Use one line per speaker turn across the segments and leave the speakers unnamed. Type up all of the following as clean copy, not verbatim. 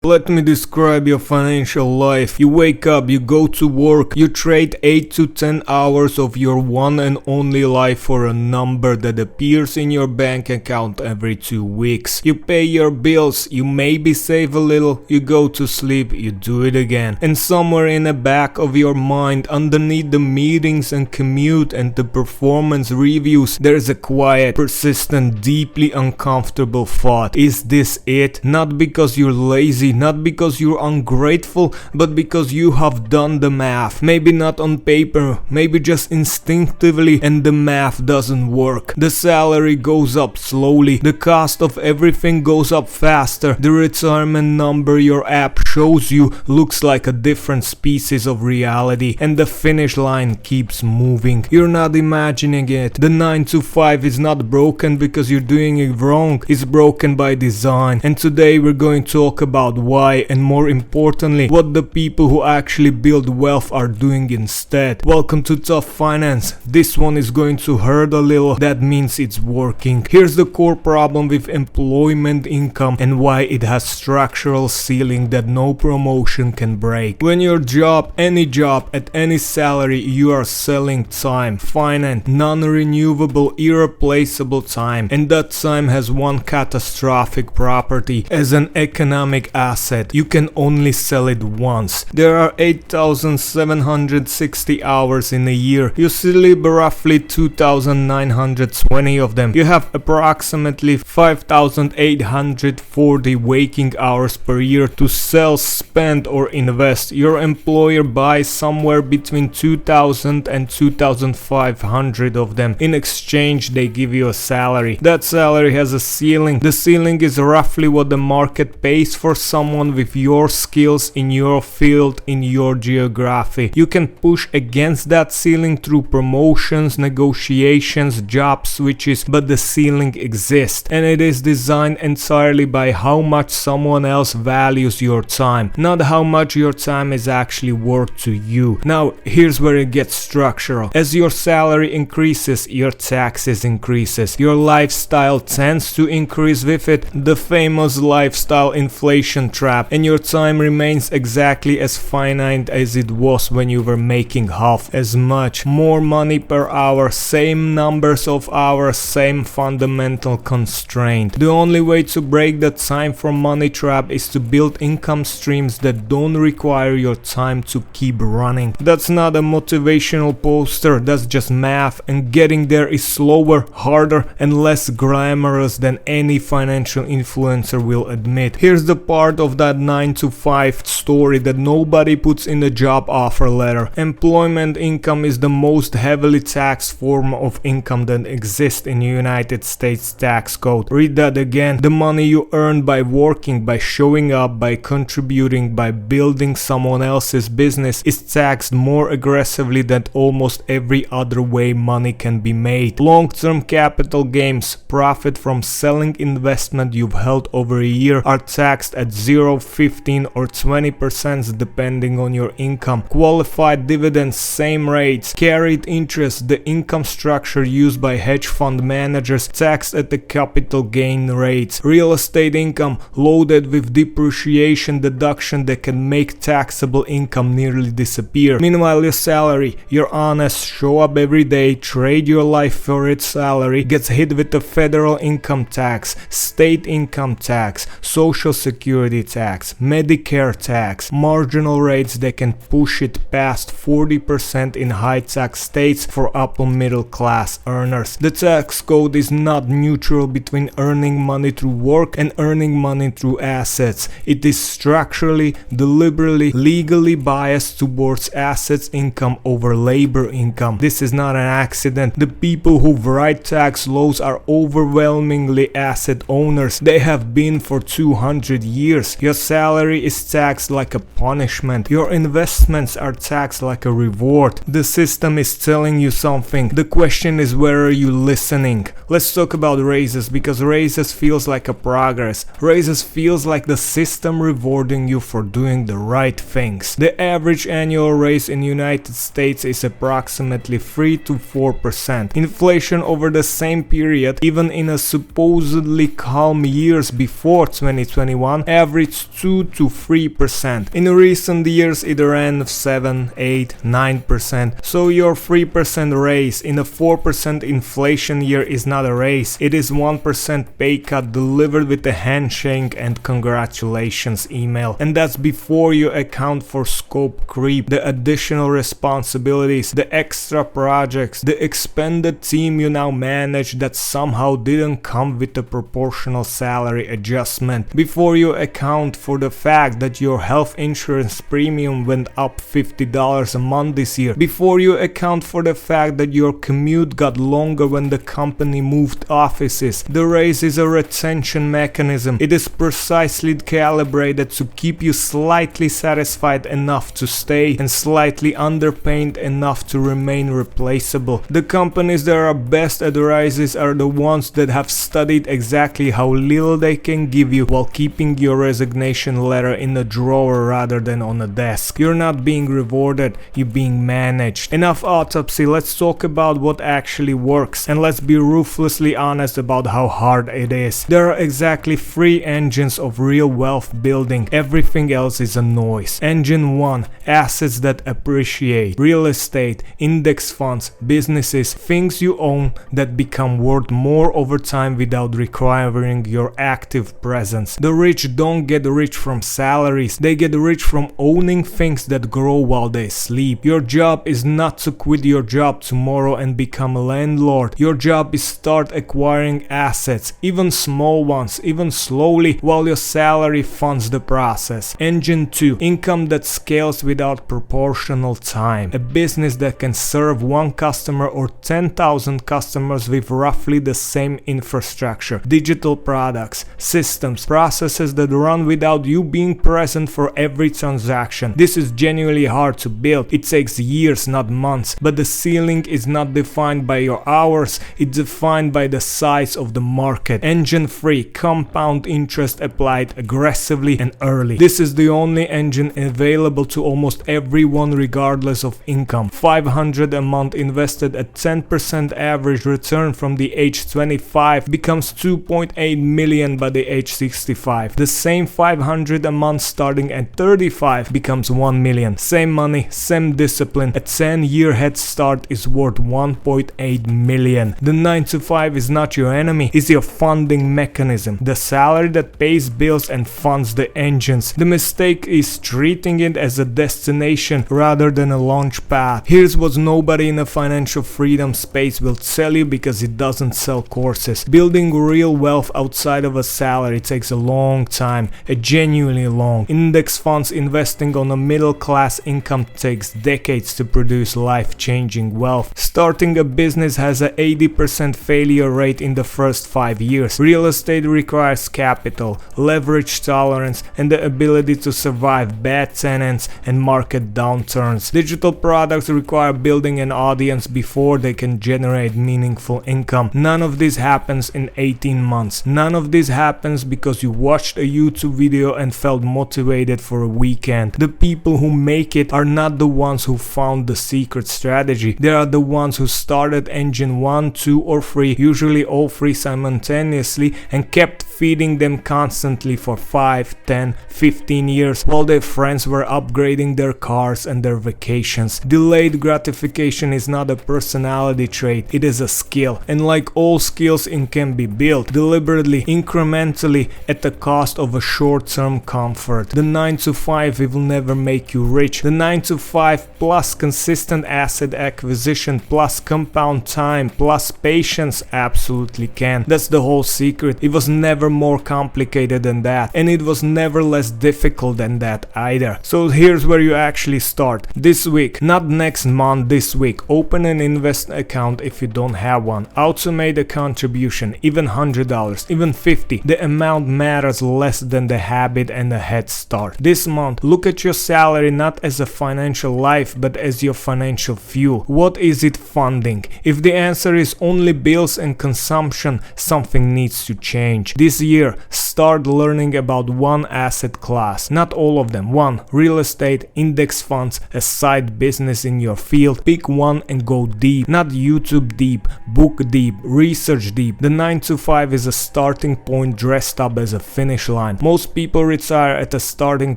Let me describe your financial life. You wake up, you go to work, you trade 8 to 10 hours of your one and only life for a number that appears in your bank account every 2 weeks. You pay your bills, you maybe save a little, you go to sleep, you do it again. And somewhere in the back of your mind, underneath the meetings and commute and the performance reviews, there's a quiet, persistent, deeply uncomfortable thought. Is this it? Not because you're lazy, not because you're ungrateful, but because you have done the math. Maybe not on paper, maybe just instinctively, and the math doesn't work. The salary goes up slowly, the cost of everything goes up faster, the retirement number your app shows you looks like a different species of reality, and the finish line keeps moving. You're not imagining it. The 9 to 5 is not broken because you're doing it wrong, it's broken by design. And today we're going to talk about why, and more importantly, what the people who actually build wealth are doing instead. Welcome to Tough Finance. This one is going to hurt a little, that means it's working. Here's the core problem with employment income and why it has structural ceiling that no promotion can break. When your job, any job, at any salary, you are selling time, finite, non-renewable, irreplaceable time, and that time has one catastrophic property. As an economic asset, you can only sell it once. There are 8,760 hours in a year. You sleep roughly 2,920 of them. You have approximately 5,840 waking hours per year to sell, spend, or invest. Your employer buys somewhere between 2,000 and 2,500 of them. In exchange, they give you a salary. That salary has a ceiling. The ceiling is roughly what the market pays for someone with your skills in your field, in your geography. You can push against that ceiling through promotions, negotiations, job switches, but the ceiling exists, and it is designed entirely by how much someone else values your time, not how much your time is actually worth to you. Now, here's where it gets structural. As your salary increases, your taxes increases. Your lifestyle tends to increase with it, the famous lifestyle inflation trap, and your time remains exactly as finite as it was when you were making half as much. More money per hour, same numbers of hours, same fundamental constraint. The only way to break the time for money trap is to build income streams that don't require your time to keep running. That's not a motivational poster, that's just math, and getting there is slower, harder, and less glamorous than any financial influencer will admit. Here's the part of that 9 to 5 story that nobody puts in the job offer letter. Employment income is the most heavily taxed form of income that exists in the United States tax code. Read that again. The money you earn by working, by showing up, by contributing, by building someone else's business is taxed more aggressively than almost every other way money can be made. Long-term capital gains, profit from selling investment you've held over a year are taxed at 0, 15 or 20% depending on your income. Qualified dividends, same rates. Carried interest, the income structure used by hedge fund managers, taxed at the capital gain rates. Real estate income, loaded with depreciation deduction that can make taxable income nearly disappear. Meanwhile, your salary, you're honest, show up every day, trade your life for its salary, gets hit with the federal income tax, state income tax, social security tax, Medicare tax, marginal rates that can push it past 40% in high tax states for upper middle class earners. The tax code is not neutral between earning money through work and earning money through assets. It is structurally, deliberately, legally biased towards assets income over labor income. This is not an accident. The people who write tax laws are overwhelmingly asset owners. They have been for 200 years. Your salary is taxed like a punishment. Your investments are taxed like a reward. The system is telling you something. The question is, where are you listening? Let's talk about raises, because raises feels like a progress. Raises feels like the system rewards rewarding you for doing the right things. The average annual raise in United States is approximately 3 to 4%. Inflation over the same period, even in a supposedly calm years before 2021, averaged 2 to 3%. In recent years it ran 7, 8, 9%. So your 3% raise in a 4% inflation year is not a raise. It is 1% pay cut delivered with a handshake and congratulations email. And that's before you account for scope creep, the additional responsibilities, the extra projects, the expanded team you now manage that somehow didn't come with a proportional salary adjustment, before you account for the fact that your health insurance premium went up $50 a month this year, before you account for the fact that your commute got longer when the company moved offices. The raise is a retention mechanism. It is precisely calibrated to keep you slightly satisfied enough to stay and slightly underpaid enough to remain replaceable. The companies that are best at raises are the ones that have studied exactly how little they can give you while keeping your resignation letter in a drawer rather than on a desk. You're not being rewarded, you're being managed. Enough autopsy, let's talk about what actually works, and let's be ruthlessly honest about how hard it is. There are exactly 3 engines of real wealth building. Everything else is a noise. Engine 1, assets that appreciate. Real estate, index funds, businesses, things you own that become worth more over time without requiring your active presence. The rich don't get rich from salaries, they get rich from owning things that grow while they sleep. Your job is not to quit your job tomorrow and become a landlord. Your job is start acquiring assets, even small ones, even slowly, while your salary funds the process. Engine 2, income that scales without proportional time. A business that can serve 1 customer or 10,000 customers with roughly the same infrastructure. Digital products, systems, processes that run without you being present for every transaction. This is genuinely hard to build. It takes years, not months, but the ceiling is not defined by your hours, it's defined by the size of the market. Engine 3, compound interest applied aggressively and early. This is the only engine available to almost everyone regardless of income. $500 a month invested at 10% average return from the age 25 becomes 2.8 million by the age 65. The same $500 a month starting at 35 becomes 1 million. Same money, same discipline. A 10-year head start is worth 1.8 million. The 9 to 5 is not your enemy, it's your funding mechanism. The salary that pays bills and funds the engines. The mistake is treating it as a destination rather than a launch pad. Here's what nobody in the financial freedom space will tell you because it doesn't sell courses. Building real wealth outside of a salary takes a long time, a genuinely long. Index funds investing on a middle class income takes decades to produce life-changing wealth. Starting a business has an 80% failure rate in the first 5 years. Real estate requires capital, leverage tolerance, and the ability to survive bad tenants and market downturns. Digital products require building an audience before they can generate meaningful income. None of this happens in 18 months. None of this happens because you watched a YouTube video and felt motivated for a weekend. The people who make it are not the ones who found the secret strategy. They are the ones who started engine 1, 2 or 3, usually all 3 simultaneously, and kept feeding them constantly for 5, 10, 15 years while their friends were upgrading their cars and their vacations. Delayed gratification is not a personality trait, it is a skill, and like all skills, it can be built deliberately, incrementally, at the cost of a short-term comfort. The 9 to 5 will never make you rich. The 9 to 5 plus consistent asset acquisition plus compound time plus patience absolutely can. That's the whole secret. It was never more complicated than that, and it was never less difficult than that either. So here's where you actually start. This week, not next month, this week. Open an investment account if you don't have one. Automate a contribution, even $100, even $50. The amount matters less than the habit and the head start. This month, look at your salary not as a financial life, but as your financial fuel. What is it funding? If the answer is only bills and consumption, something needs to change. This year, start learning about one asset class. Not all of them. 1. Real estate, index funds, a side business in your field. Pick one and go deep. Not YouTube deep, book deep, research deep. The 9 to 5 is a starting point dressed up as a finish line. Most people retire at a starting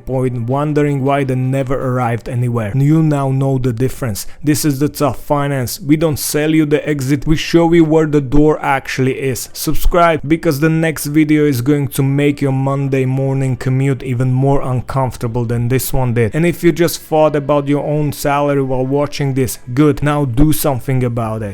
point wondering why they never arrived anywhere. You now know the difference. This is the tough finance. We don't sell you the exit, we show you where the door actually is. Subscribe, because the next video is going to make your Monday morning commute even more uncomfortable than this one did. And if you just thought about your own salary while watching this, good, now do something about it.